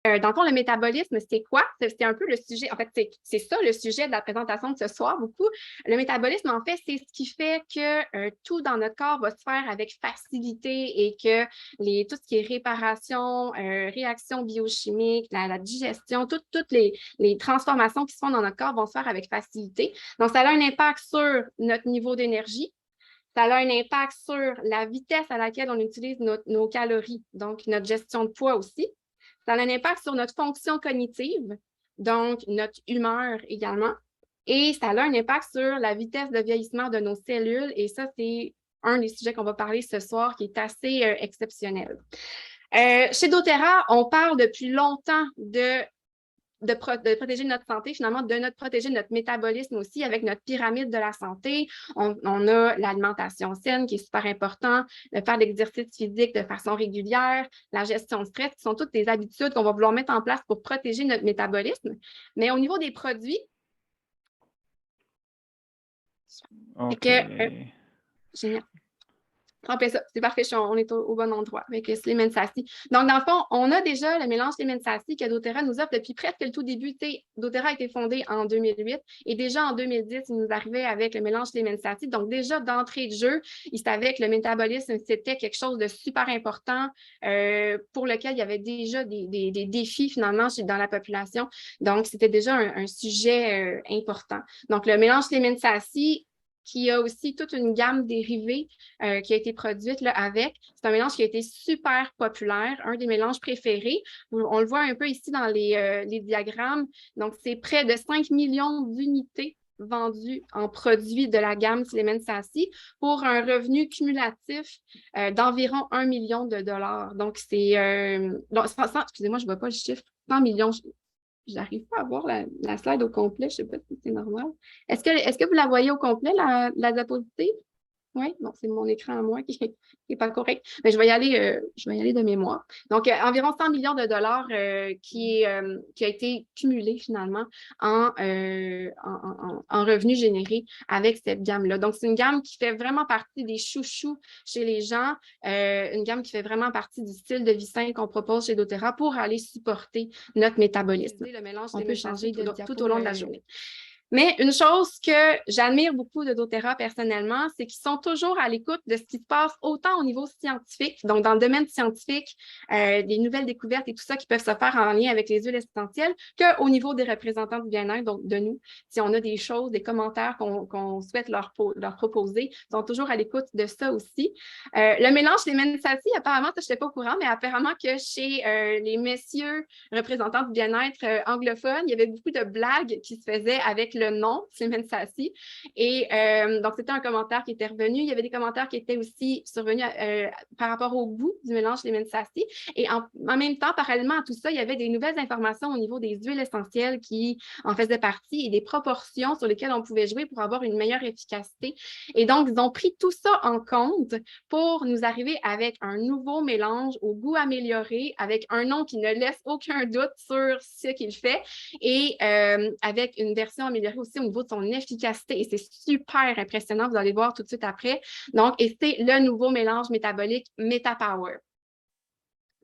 Dans le fond, le métabolisme, c'est quoi? C'est un peu le sujet, en fait, c'est ça le sujet de la présentation de ce soir, beaucoup. Le métabolisme, en fait, c'est ce qui fait que tout dans notre corps va se faire avec facilité et que tout ce qui est réparation, réaction biochimique, la digestion, toutes les transformations qui se font dans notre corps vont se faire avec facilité. Donc, ça a un impact sur notre niveau d'énergie. Ça a un impact sur la vitesse à laquelle on utilise nos calories, donc notre gestion de poids aussi. Ça a un impact sur notre fonction cognitive, donc notre humeur également. Et ça a un impact sur la vitesse de vieillissement de nos cellules. Et ça, c'est un des sujets qu'on va parler ce soir qui est assez exceptionnel. Chez doTERRA, on parle depuis longtemps de protéger notre santé, finalement, de protéger notre métabolisme aussi avec notre pyramide de la santé. On a l'alimentation saine qui est super important, de faire de l'exercice physique de façon régulière, la gestion de stress, qui sont toutes des habitudes qu'on va vouloir mettre en place pour protéger notre métabolisme. Mais au niveau des produits, génial. C'est parfait, on est au bon endroit avec Slim & Sassy. Donc, dans le fond, on a déjà le mélange Slim & Sassy que doTERRA nous offre depuis presque le tout début. doTERRA a été fondé en 2008 et déjà en 2010, il nous arrivait avec le mélange Slim & Sassy. Donc, déjà d'entrée de jeu, il savait que le métabolisme, c'était quelque chose de super important pour lequel il y avait déjà des défis finalement dans la population. Donc, c'était déjà un sujet important. Donc, le mélange Slim & Sassy, qui a aussi toute une gamme dérivée qui a été produite là, avec. C'est un mélange qui a été super populaire, un des mélanges préférés. On le voit un peu ici dans les diagrammes. Donc, c'est près de 5 millions d'unités vendues en produits de la gamme Slim & Sassy pour un revenu cumulatif d'environ 1 million de dollars. Donc, excusez-moi, je ne vois pas le chiffre, 100 millions. J'arrive pas à voir la slide au complet. Je ne sais pas si c'est normal. Est-ce que vous la voyez au complet, la diapositive? Oui, non, c'est mon écran à moi qui n'est pas correct. Mais je vais y aller de mémoire. Donc, environ 100 millions de dollars qui a été cumulé finalement en revenus générés avec cette gamme-là. Donc, c'est une gamme qui fait vraiment partie des chouchous chez les gens, une gamme qui fait vraiment partie du style de vie sain qu'on propose chez doTERRA pour aller supporter notre métabolisme. On peut changer tout au long de la journée. Mais une chose que j'admire beaucoup de doTERRA personnellement, c'est qu'ils sont toujours à l'écoute de ce qui se passe autant au niveau scientifique, donc dans le domaine scientifique, des nouvelles découvertes et tout ça qui peuvent se faire en lien avec les huiles essentielles, qu'au niveau des représentants du bien-être, donc de nous. Si on a des choses, des commentaires qu'on souhaite leur proposer, ils sont toujours à l'écoute de ça aussi. Le mélange Slim & Sassy, apparemment, ça, je n'étais pas au courant, mais apparemment que chez les messieurs représentants du bien-être anglophones, il y avait beaucoup de blagues qui se faisaient avec le nom Slim & Sassy. Et donc, c'était un commentaire qui était revenu. Il y avait des commentaires qui étaient aussi survenus par rapport au goût du mélange Slim & Sassy. Et en même temps, parallèlement à tout ça, il y avait des nouvelles informations au niveau des huiles essentielles qui en faisaient partie et des proportions sur lesquelles on pouvait jouer pour avoir une meilleure efficacité. Et donc, ils ont pris tout ça en compte pour nous arriver avec un nouveau mélange au goût amélioré, avec un nom qui ne laisse aucun doute sur ce qu'il fait et avec une version améliorée aussi au niveau de son efficacité. Et c'est super impressionnant, vous allez voir tout de suite après. Donc, et c'est le nouveau mélange métabolique MetaPower.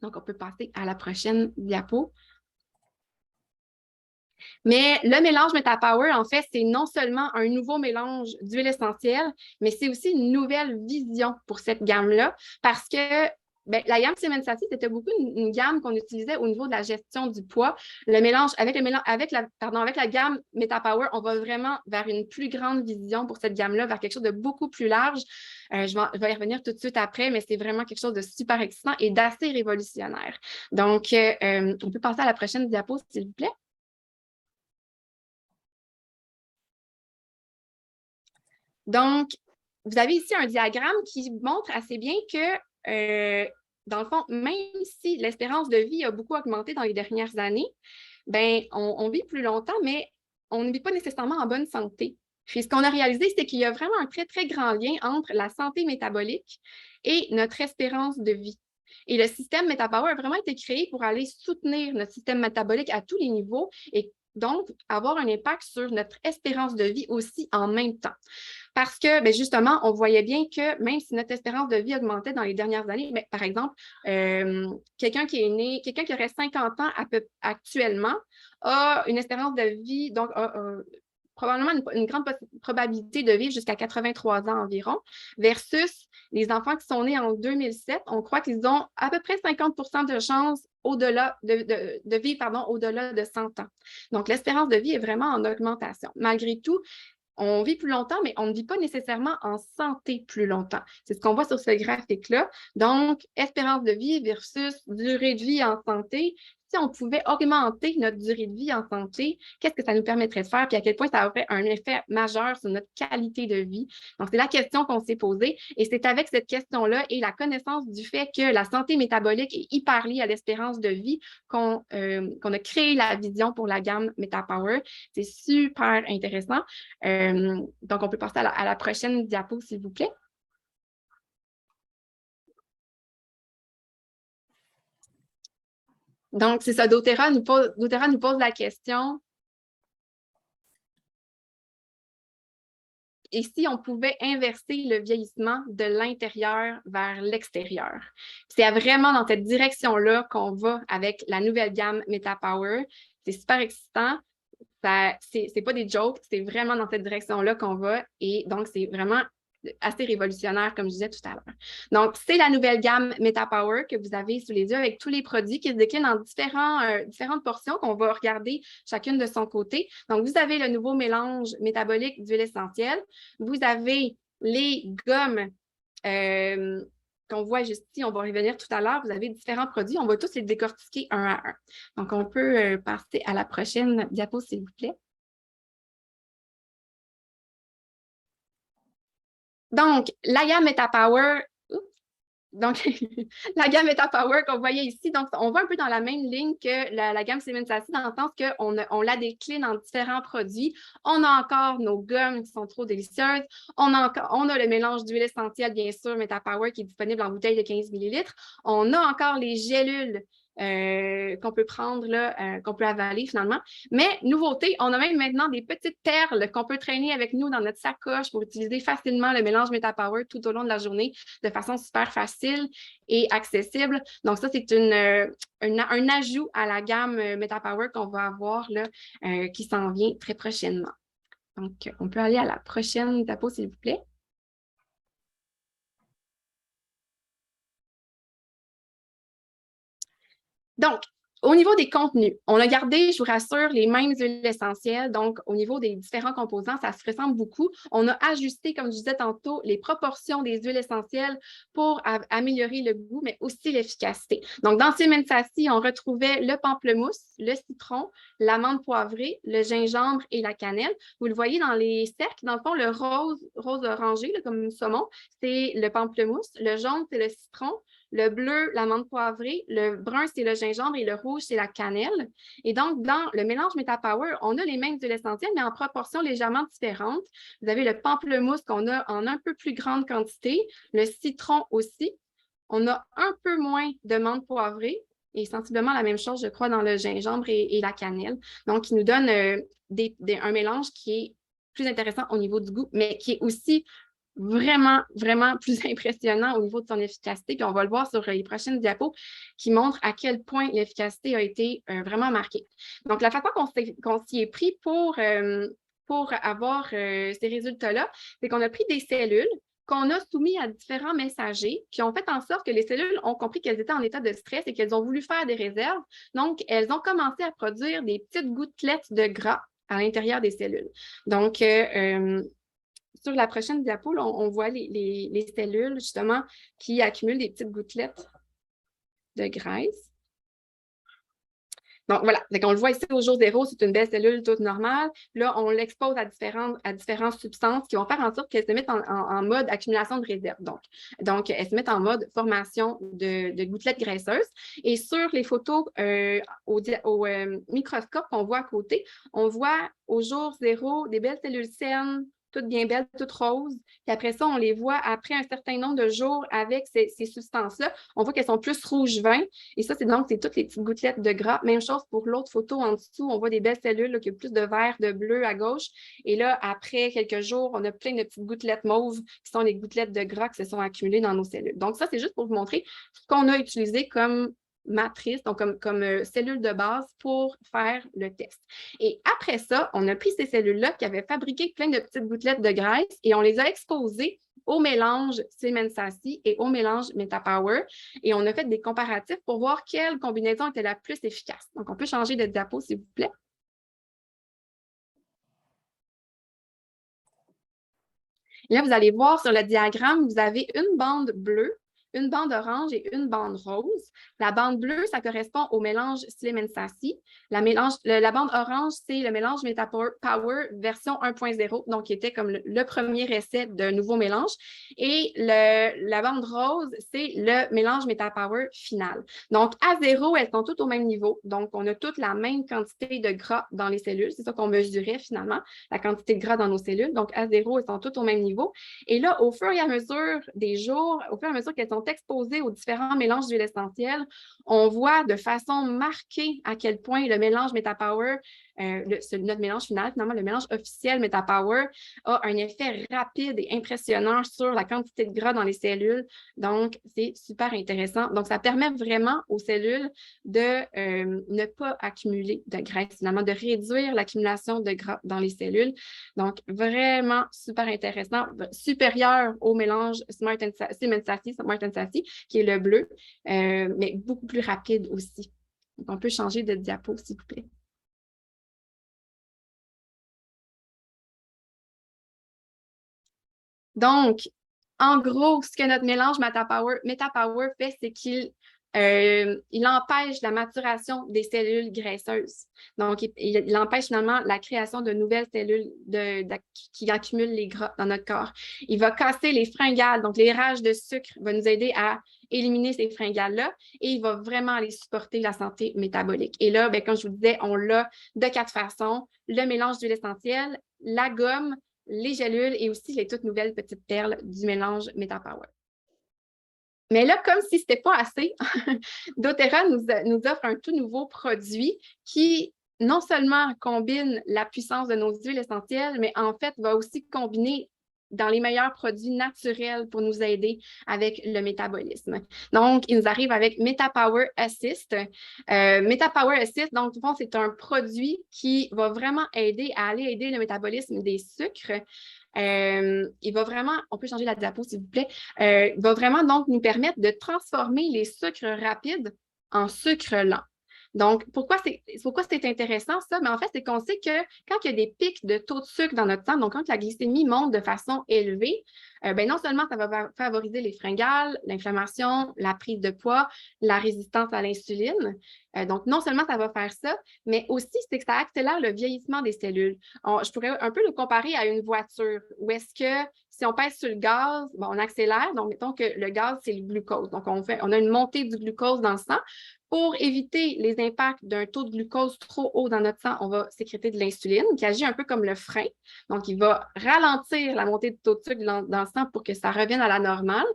Donc, on peut passer à la prochaine diapo. Mais le mélange MetaPower, en fait, c'est non seulement un nouveau mélange d'huile essentielle, mais c'est aussi une nouvelle vision pour cette gamme-là parce que la gamme Slim & Sassy, c'était beaucoup une gamme qu'on utilisait au niveau de la gestion du poids. Avec la gamme MetaPower, on va vraiment vers une plus grande vision pour cette gamme-là, vers quelque chose de beaucoup plus large. Je vais y revenir tout de suite après, mais c'est vraiment quelque chose de super excitant et d'assez révolutionnaire. Donc, on peut passer à la prochaine diapo, s'il vous plaît. Donc, vous avez ici un diagramme qui montre assez bien que, dans le fond, même si l'espérance de vie a beaucoup augmenté dans les dernières années, on vit plus longtemps, mais on ne vit pas nécessairement en bonne santé. Puis, ce qu'on a réalisé, c'est qu'il y a vraiment un très, très grand lien entre la santé métabolique et notre espérance de vie. Et le système MetaPower a vraiment été créé pour aller soutenir notre système métabolique à tous les niveaux et donc avoir un impact sur notre espérance de vie aussi en même temps. Parce que, bien, justement, on voyait bien que même si notre espérance de vie augmentait dans les dernières années, bien, par exemple, quelqu'un qui est né, quelqu'un qui aurait 50 ans actuellement a une espérance de vie, donc probablement une grande probabilité de vivre jusqu'à 83 ans environ, versus les enfants qui sont nés en 2007, on croit qu'ils ont à peu près 50 de chances au-delà de vivre au-delà de 100 ans. Donc, l'espérance de vie est vraiment en augmentation. Malgré tout, on vit plus longtemps, mais on ne vit pas nécessairement en santé plus longtemps. C'est ce qu'on voit sur ce graphique-là. Donc, espérance de vie versus durée de vie en santé. Si on pouvait augmenter notre durée de vie en santé, qu'est-ce que ça nous permettrait de faire? Puis à quel point ça aurait un effet majeur sur notre qualité de vie? Donc, c'est la question qu'on s'est posée. Et c'est avec cette question-là et la connaissance du fait que la santé métabolique est hyper liée à l'espérance de vie qu'on a créé la vision pour la gamme MetaPower. C'est super intéressant. Donc, on peut passer à la prochaine diapo, s'il vous plaît. Donc, c'est ça, doTERRA nous pose la question. Et si on pouvait inverser le vieillissement de l'intérieur vers l'extérieur? C'est vraiment dans cette direction-là qu'on va avec la nouvelle gamme MetaPower. C'est super excitant. C'est pas des jokes, c'est vraiment dans cette direction-là qu'on va. Et donc, c'est vraiment assez révolutionnaire, comme je disais tout à l'heure. Donc, c'est la nouvelle gamme MetaPower que vous avez sous les yeux avec tous les produits qui se déclinent en différentes portions qu'on va regarder chacune de son côté. Donc, vous avez le nouveau mélange métabolique d'huile essentielle. Vous avez les gommes qu'on voit juste ici. On va revenir tout à l'heure. Vous avez différents produits. On va tous les décortiquer un à un. Donc, on peut passer à la prochaine diapo, s'il vous plaît. Donc, la gamme MetaPower, donc, la gamme MetaPower qu'on voyait ici, donc on va un peu dans la même ligne que la gamme Siemens Sassy, dans le sens qu'on la décline en différents produits. On a encore nos gommes qui sont trop délicieuses. On a le mélange d'huile essentielle, bien sûr, MetaPower, qui est disponible en bouteille de 15 ml. On a encore les gélules qu'on peut prendre, là, qu'on peut avaler finalement. Mais nouveauté, on a même maintenant des petites perles qu'on peut traîner avec nous dans notre sacoche pour utiliser facilement le mélange MetaPower tout au long de la journée de façon super facile et accessible. Donc ça, c'est un ajout à la gamme MetaPower qu'on va avoir là, qui s'en vient très prochainement. Donc, on peut aller à la prochaine diapo, s'il vous plaît. Donc, au niveau des contenus, on a gardé, je vous rassure, les mêmes huiles essentielles. Donc, au niveau des différents composants, ça se ressemble beaucoup. On a ajusté, comme je disais tantôt, les proportions des huiles essentielles pour améliorer le goût, mais aussi l'efficacité. Donc, dans Siemens Sassy, on retrouvait le pamplemousse, le citron, l'amande poivrée, le gingembre et la cannelle. Vous le voyez dans les cercles. Dans le fond, le rose orangé, là, comme saumon, c'est le pamplemousse. Le jaune, c'est le citron. Le bleu, l'amande poivrée, le brun, c'est le gingembre et le rouge, c'est la cannelle. Et donc, dans le mélange MetaPower, on a les mêmes huiles essentielles, mais en proportions légèrement différentes. Vous avez le pamplemousse qu'on a en un peu plus grande quantité, le citron aussi. On a un peu moins de menthe poivrée et sensiblement la même chose, je crois, dans le gingembre et la cannelle. Donc, qui nous donne un mélange qui est plus intéressant au niveau du goût, mais qui est aussi vraiment, vraiment plus impressionnant au niveau de son efficacité. Puis on va le voir sur les prochaines diapos qui montrent à quel point l'efficacité a été vraiment marquée. Donc, la façon qu'on s'y est pris pour avoir ces résultats-là, c'est qu'on a pris des cellules qu'on a soumis à différents messagers qui ont fait en sorte que les cellules ont compris qu'elles étaient en état de stress et qu'elles ont voulu faire des réserves. Donc, elles ont commencé à produire des petites gouttelettes de gras à l'intérieur des cellules. Donc, sur la prochaine diapo, là, on voit les cellules, justement, qui accumulent des petites gouttelettes de graisse. Donc, voilà. On le voit ici au jour zéro, c'est une belle cellule toute normale. Là, on l'expose à différentes substances qui vont faire en sorte qu'elles se mettent en mode accumulation de réserve. Donc, elles se mettent en mode formation de gouttelettes graisseuses. Et sur les photos au microscope qu'on voit à côté, on voit au jour zéro des belles cellules saines, toutes bien belles, toutes roses. Puis après ça, on les voit après un certain nombre de jours avec ces substances-là. On voit qu'elles sont plus rouge vin. Et ça, c'est toutes les petites gouttelettes de gras. Même chose pour l'autre photo en dessous. On voit des belles cellules là, qui ont plus de vert, de bleu à gauche. Et là, après quelques jours, on a plein de petites gouttelettes mauves qui sont les gouttelettes de gras qui se sont accumulées dans nos cellules. Donc ça, c'est juste pour vous montrer ce qu'on a utilisé comme matrice, donc comme cellule de base pour faire le test. Et après ça, on a pris ces cellules-là qui avaient fabriqué plein de petites gouttelettes de graisse et on les a exposées au mélange Siemens-Sassi et au mélange MetaPower. Et on a fait des comparatifs pour voir quelle combinaison était la plus efficace. Donc, on peut changer de diapo, s'il vous plaît. Et là, vous allez voir sur le diagramme, vous avez une bande bleue, une bande orange et une bande rose. La bande bleue, ça correspond au mélange Siemens-Sassi. La bande orange, c'est le mélange MetaPower version 1.0, donc qui était comme le premier essai d'un nouveau mélange. Et la bande rose, c'est le mélange MetaPower final. Donc, à 0, elles sont toutes au même niveau. Donc, on a toutes la même quantité de gras dans les cellules. C'est ça qu'on mesurait finalement, la quantité de gras dans nos cellules. Donc, à 0, elles sont toutes au même niveau. Et là, au fur et à mesure des jours, au fur et à mesure qu'elles sont exposées aux différents mélanges d'huile essentielle, on voit de façon marquée à quel point le mélange MetaPower, notre mélange final, finalement, le mélange officiel MetaPower, a un effet rapide et impressionnant sur la quantité de gras dans les cellules. Donc, c'est super intéressant. Donc, ça permet vraiment aux cellules de ne pas accumuler de graisse, finalement, de réduire l'accumulation de gras dans les cellules. Donc, vraiment super intéressant, supérieur au mélange Siemens-Sassi, Smart & Sassi, qui est le bleu, mais beaucoup plus rapide aussi. Donc, on peut changer de diapo, s'il vous plaît. Donc, en gros, ce que notre mélange MetaPower fait, c'est qu'il empêche la maturation des cellules graisseuses. Donc, il empêche finalement la création de nouvelles cellules qui accumulent les gras dans notre corps. Il va casser les fringales, donc les rages de sucre va nous aider à éliminer ces fringales-là et il va vraiment aller supporter la santé métabolique. Et là, bien, comme je vous disais, on l'a de 4 façons. Le mélange d'huile essentielle, la gomme, les gélules et aussi les toutes nouvelles petites perles du mélange MetaPower. Mais là, comme si ce n'était pas assez, doTERRA nous offre un tout nouveau produit qui non seulement combine la puissance de nos huiles essentielles, mais en fait va aussi combiner dans les meilleurs produits naturels pour nous aider avec le métabolisme. Donc, il nous arrive avec MetaPower Assist. MetaPower Assist, donc, au fond, c'est un produit qui va vraiment aider à aller aider le métabolisme des sucres. Il va vraiment, on peut changer la diapo, s'il vous plaît, il va vraiment donc nous permettre de transformer les sucres rapides en sucres lents. Donc, pourquoi c'est intéressant ça? Mais en fait, c'est qu'on sait que quand il y a des pics de taux de sucre dans notre sang, donc quand la glycémie monte de façon élevée, non seulement ça va favoriser les fringales, l'inflammation, la prise de poids, la résistance à l'insuline. Donc, non seulement ça va faire ça, mais aussi c'est que ça accélère le vieillissement des cellules. Je pourrais un peu le comparer à une voiture où est-ce que si on pèse sur le gaz, bon, on accélère. Donc, mettons que le gaz, c'est le glucose. Donc, on a une montée du glucose dans le sang. Pour éviter les impacts d'un taux de glucose trop haut dans notre sang, on va sécréter de l'insuline qui agit un peu comme le frein. Donc, il va ralentir la montée du taux de sucre dans le sang pour que ça revienne à la normale.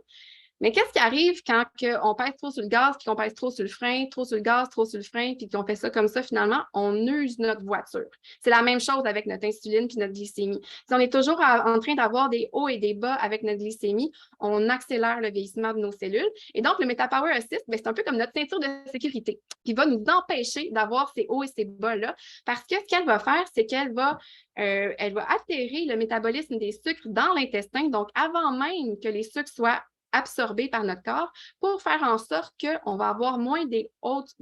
Mais qu'est-ce qui arrive quand on pèse trop sur le gaz, puis qu'on pèse trop sur le frein, trop sur le gaz, trop sur le frein, puis qu'on fait ça comme ça, finalement, on use notre voiture. C'est la même chose avec notre insuline puis notre glycémie. Si on est toujours en train d'avoir des hauts et des bas avec notre glycémie, on accélère le vieillissement de nos cellules. Et donc, le MetaPower Assist, c'est un peu comme notre ceinture de sécurité qui va nous empêcher d'avoir ces hauts et ces bas-là parce que ce qu'elle va faire, c'est qu'elle va altérer le métabolisme des sucres dans l'intestin, donc avant même que les sucres soient absorbés par notre corps pour faire en sorte qu'on va avoir moins des grosses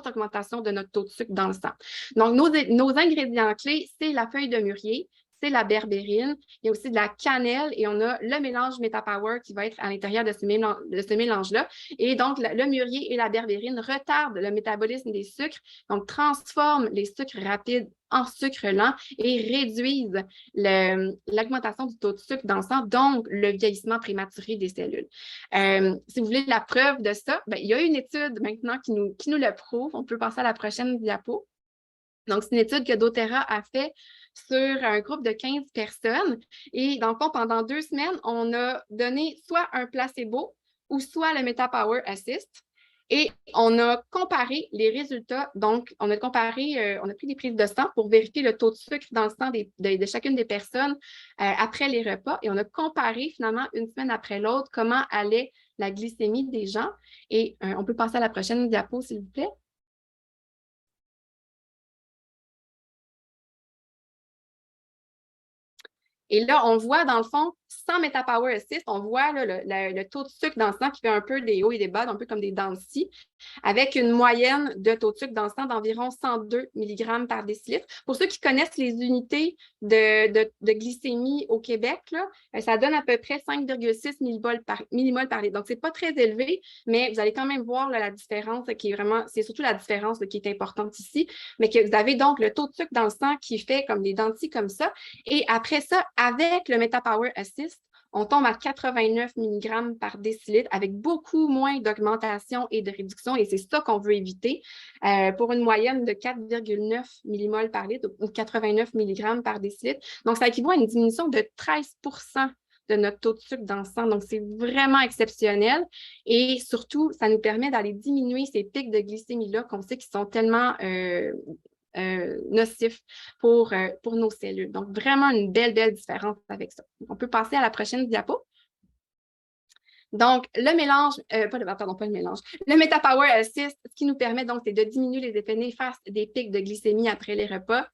augmentations de notre taux de sucre dans le sang. Donc, nos ingrédients clés, c'est la feuille de mûrier, c'est la berbérine, il y a aussi de la cannelle et on a le mélange MetaPower qui va être à l'intérieur de ce mélange-là. Et donc, le mûrier et la berbérine retardent le métabolisme des sucres, donc transforment les sucres rapides en sucre lent et réduisent l'augmentation du taux de sucre dans le sang, donc le vieillissement prématuré des cellules. Si vous voulez la preuve de ça, il y a une étude maintenant qui nous le prouve. On peut passer à la prochaine diapo. Donc, c'est une étude que doTERRA a fait sur un groupe de 15 personnes. Et dans le fond, pendant 2 semaines, on a donné soit un placebo ou soit le MetaPower Assist. Et on a comparé les résultats. Donc, on a pris des prises de sang pour vérifier le taux de sucre dans le sang de chacune des personnes après les repas. Et on a comparé finalement une semaine après l'autre comment allait la glycémie des gens. Et on peut passer à la prochaine diapo, s'il vous plaît. Et là, on voit dans le fond, sans MetaPower Assist, on voit là, le taux de sucre dans le sang qui fait un peu des hauts et des bas, un peu comme des dents de scie, avec une moyenne de taux de sucre dans le sang d'environ 102 mg par décilitre. Pour ceux qui connaissent les unités de glycémie au Québec, là, ça donne à peu près 5,6 millimoles par litre. Donc, ce n'est pas très élevé, mais vous allez quand même voir là, la différence qui est vraiment, c'est surtout la différence là, qui est importante ici, mais que vous avez donc le taux de sucre dans le sang qui fait comme des dents de scie comme ça. Et après ça, avec le MetaPower Assist, on tombe à 89 mg par décilitre avec beaucoup moins d'augmentation et de réduction. Et c'est ça qu'on veut éviter pour une moyenne de 4,9 millimoles par litre ou 89 mg par décilitre. Donc, ça équivaut à une diminution de 13 de notre taux de sucre dans le sang. Donc, c'est vraiment exceptionnel. Et surtout, ça nous permet d'aller diminuer ces pics de glycémie-là qu'on sait qui sont tellement nocifs pour nos cellules. Donc, vraiment une belle différence avec ça. On peut passer à la prochaine diapo. Donc, le mélange, pas le mélange, le MetaPower Assist, ce qui nous permet donc, c'est de diminuer les effets néfastes des pics de glycémie après les repas,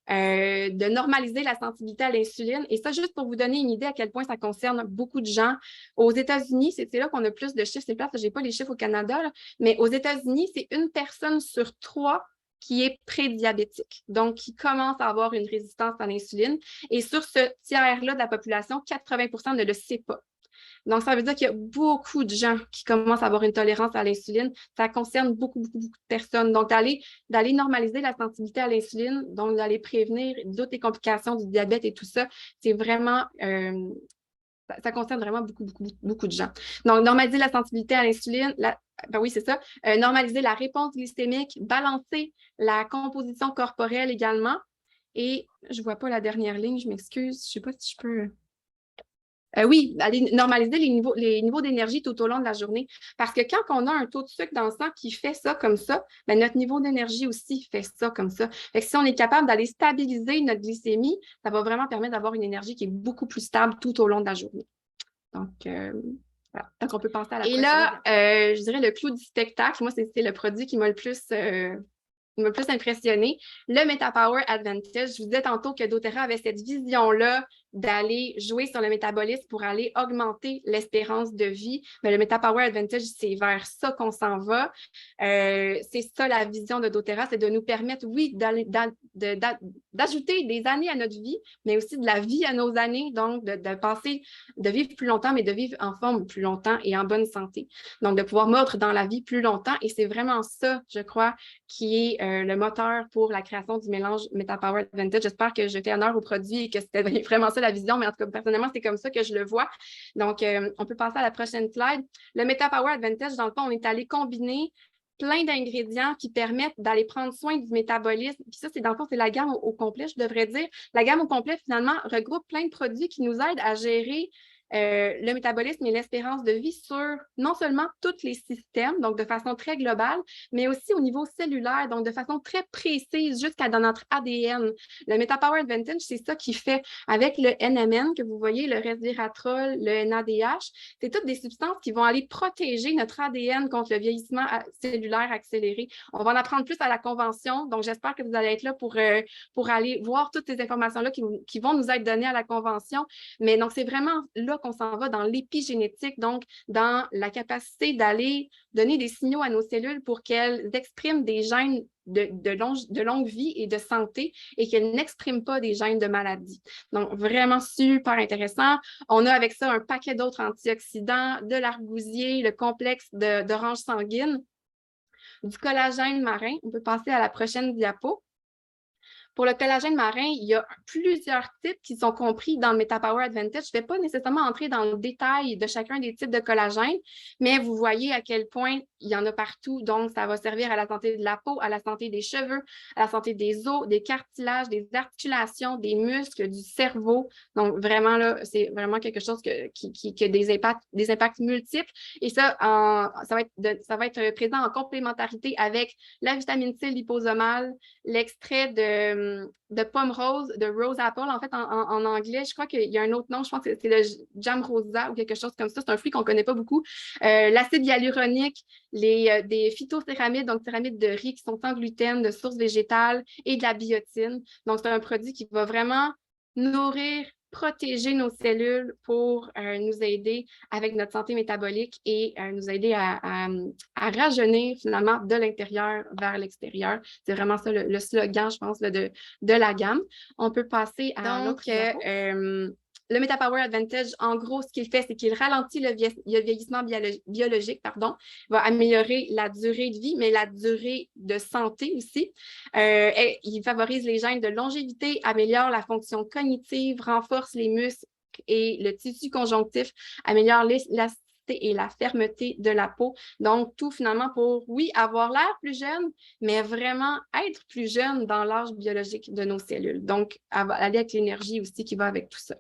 de normaliser la sensibilité à l'insuline. Et ça, juste pour vous donner une idée à quel point ça concerne beaucoup de gens. Aux États-Unis, c'est là qu'on a plus de chiffres. C'est plate, je n'ai pas les chiffres au Canada, là, mais aux États-Unis, c'est une personne sur 3 qui est prédiabétique, donc qui commence à avoir une résistance à l'insuline. Et sur ce tiers-là de la population, 80% ne le sait pas. Donc, ça veut dire qu'il y a beaucoup de gens qui commencent à avoir une tolérance à l'insuline. Ça concerne beaucoup de personnes. Donc, d'aller normaliser la sensibilité à l'insuline, donc d'aller prévenir toutes les complications du diabète et tout ça, c'est vraiment... ça concerne vraiment beaucoup de gens. Donc, normaliser la sensibilité à l'insuline, ben oui, c'est ça. Normaliser la réponse glycémique, balancer la composition corporelle également. Et je ne vois pas la dernière ligne, je m'excuse. Je ne sais pas si je peux... oui, aller normaliser les niveaux d'énergie tout au long de la journée. Parce que quand on a un taux de sucre dans le sang qui fait ça comme ça, ben notre niveau d'énergie aussi fait ça comme ça. Fait que si on est capable d'aller stabiliser notre glycémie, ça va vraiment permettre d'avoir une énergie qui est beaucoup plus stable tout au long de la journée. Donc, voilà. Donc on peut passer à la prochaine. Et là, je dirais le clou du spectacle. Moi, c'est le produit qui m'a le plus impressionné. Le MetaPower Advantage. Je vous disais tantôt que doTERRA avait cette vision-là d'aller jouer sur le métabolisme pour aller augmenter l'espérance de vie. Mais le MetaPower Advantage, c'est vers ça qu'on s'en va. C'est ça la vision de doTERRA, c'est de nous permettre, oui, d'ajouter des années à notre vie, mais aussi de la vie à nos années, donc de vivre plus longtemps, mais de vivre en forme plus longtemps et en bonne santé. Donc, de pouvoir mordre dans la vie plus longtemps. Et c'est vraiment ça, je crois, qui est le moteur pour la création du mélange MetaPower Advantage. J'espère que je fais honneur au produit et que c'était vraiment ça la vision, mais en tout cas, personnellement, c'est comme ça que je le vois. Donc, on peut passer à la prochaine slide. Le MetaPower Advantage, dans le fond, on est allé combiner plein d'ingrédients qui permettent d'aller prendre soin du métabolisme. Puis ça, c'est dans le fond, c'est la gamme au complet, je devrais dire. La gamme au complet, finalement, regroupe plein de produits qui nous aident à gérer le métabolisme et l'espérance de vie sur non seulement tous les systèmes, donc de façon très globale, mais aussi au niveau cellulaire, donc de façon très précise jusqu'à dans notre ADN. Le MetaPower Advantage, c'est ça qui fait avec le NMN que vous voyez, le resveratrol, le NADH. C'est toutes des substances qui vont aller protéger notre ADN contre le vieillissement cellulaire accéléré. On va en apprendre plus à la convention, donc j'espère que vous allez être là pour aller voir toutes ces informations-là qui vont nous être données à la convention. Mais donc, c'est vraiment là qu'on s'en va dans l'épigénétique, donc dans la capacité d'aller donner des signaux à nos cellules pour qu'elles expriment des gènes de longue vie et de santé et qu'elles n'expriment pas des gènes de maladie. Donc, vraiment super intéressant. On a avec ça un paquet d'autres antioxydants, de l'argousier, le complexe d'orange sanguine, du collagène marin. On peut passer à la prochaine diapo. Pour le collagène marin, il y a plusieurs types qui sont compris dans le MetaPower Advantage. Je ne vais pas nécessairement entrer dans le détail de chacun des types de collagène, mais vous voyez à quel point il y en a partout. Donc, ça va servir à la santé de la peau, à la santé des cheveux, à la santé des os, des cartilages, des articulations, des muscles, du cerveau. Donc, vraiment, là, c'est vraiment quelque chose qui a des impacts multiples. Et ça, ça va être présent en complémentarité avec la vitamine C liposomale, l'extrait de pomme rose, de rose apple, en fait, en anglais. Je crois qu'il y a un autre nom, je pense que c'est le jam rosa ou quelque chose comme ça. C'est un fruit qu'on ne connaît pas beaucoup. L'acide hyaluronique, des phytocéramides, donc céramides de riz qui sont sans gluten, de source végétale et de la biotine. Donc, c'est un produit qui va vraiment nourrir, protéger nos cellules pour nous aider avec notre santé métabolique et nous aider à rajeunir finalement de l'intérieur vers l'extérieur. C'est vraiment ça le slogan, je pense, de la gamme. On peut passer à l'autre diapo. Le MetaPower Advantage, en gros, ce qu'il fait, c'est qu'il ralentit le vieillissement biologique, pardon, va améliorer la durée de vie, mais la durée de santé aussi. Il favorise les gènes de longévité, améliore la fonction cognitive, renforce les muscles et le tissu conjonctif, améliore l'élasticité et la fermeté de la peau. Donc, tout finalement pour, oui, avoir l'air plus jeune, mais vraiment être plus jeune dans l'âge biologique de nos cellules. Donc, aller avec l'énergie aussi qui va avec tout ça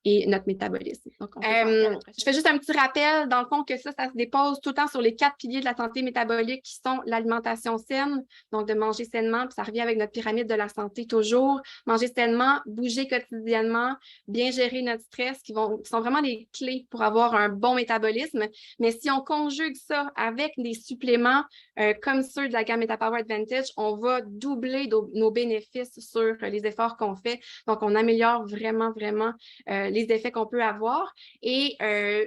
et notre métabolisme. Donc, je fais juste un petit rappel, dans le fond, que ça se dépose tout le temps sur les 4 piliers de la santé métabolique qui sont l'alimentation saine, donc de manger sainement, puis ça revient avec notre pyramide de la santé toujours. Manger sainement, bouger quotidiennement, bien gérer notre stress, qui sont vraiment les clés pour avoir un bon métabolisme. Mais si on conjugue ça avec des suppléments comme ceux de la gamme MetaPower Advantage, on va doubler nos bénéfices sur les efforts qu'on fait. Donc, on améliore vraiment, vraiment les effets qu'on peut avoir. Et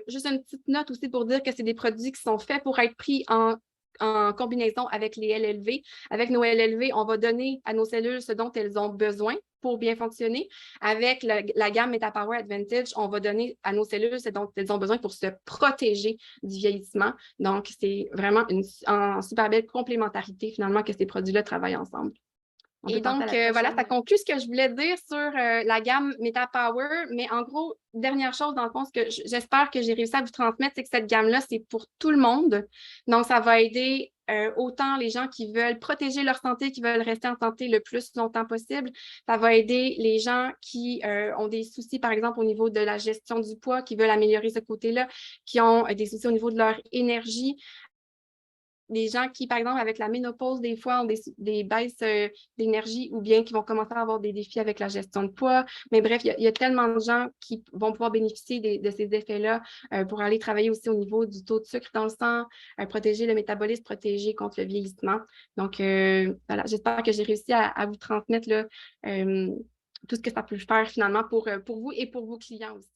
juste une petite note aussi pour dire que c'est des produits qui sont faits pour être pris en combinaison avec les LLV. Avec nos LLV, on va donner à nos cellules ce dont elles ont besoin pour bien fonctionner. Avec la gamme MetaPower Advantage, on va donner à nos cellules ce dont elles ont besoin pour se protéger du vieillissement. Donc, c'est vraiment une super belle complémentarité finalement que ces produits-là travaillent ensemble. Et donc, voilà, ça conclut ce que je voulais dire sur la gamme MetaPower. Mais en gros, dernière chose, dans le fond, ce que j'espère que j'ai réussi à vous transmettre, c'est que cette gamme-là, c'est pour tout le monde. Donc, ça va aider autant les gens qui veulent protéger leur santé, qui veulent rester en santé le plus longtemps possible. Ça va aider les gens qui ont des soucis, par exemple, au niveau de la gestion du poids, qui veulent améliorer ce côté-là, qui ont des soucis au niveau de leur énergie. Des gens qui, par exemple, avec la ménopause, des fois, ont des baisses d'énergie ou bien qui vont commencer à avoir des défis avec la gestion de poids. Mais bref, il y a tellement de gens qui vont pouvoir bénéficier de ces effets-là pour aller travailler aussi au niveau du taux de sucre dans le sang, protéger le métabolisme, protéger contre le vieillissement. Donc, voilà, j'espère que j'ai réussi à vous transmettre là, tout ce que ça peut faire finalement pour vous et pour vos clients aussi.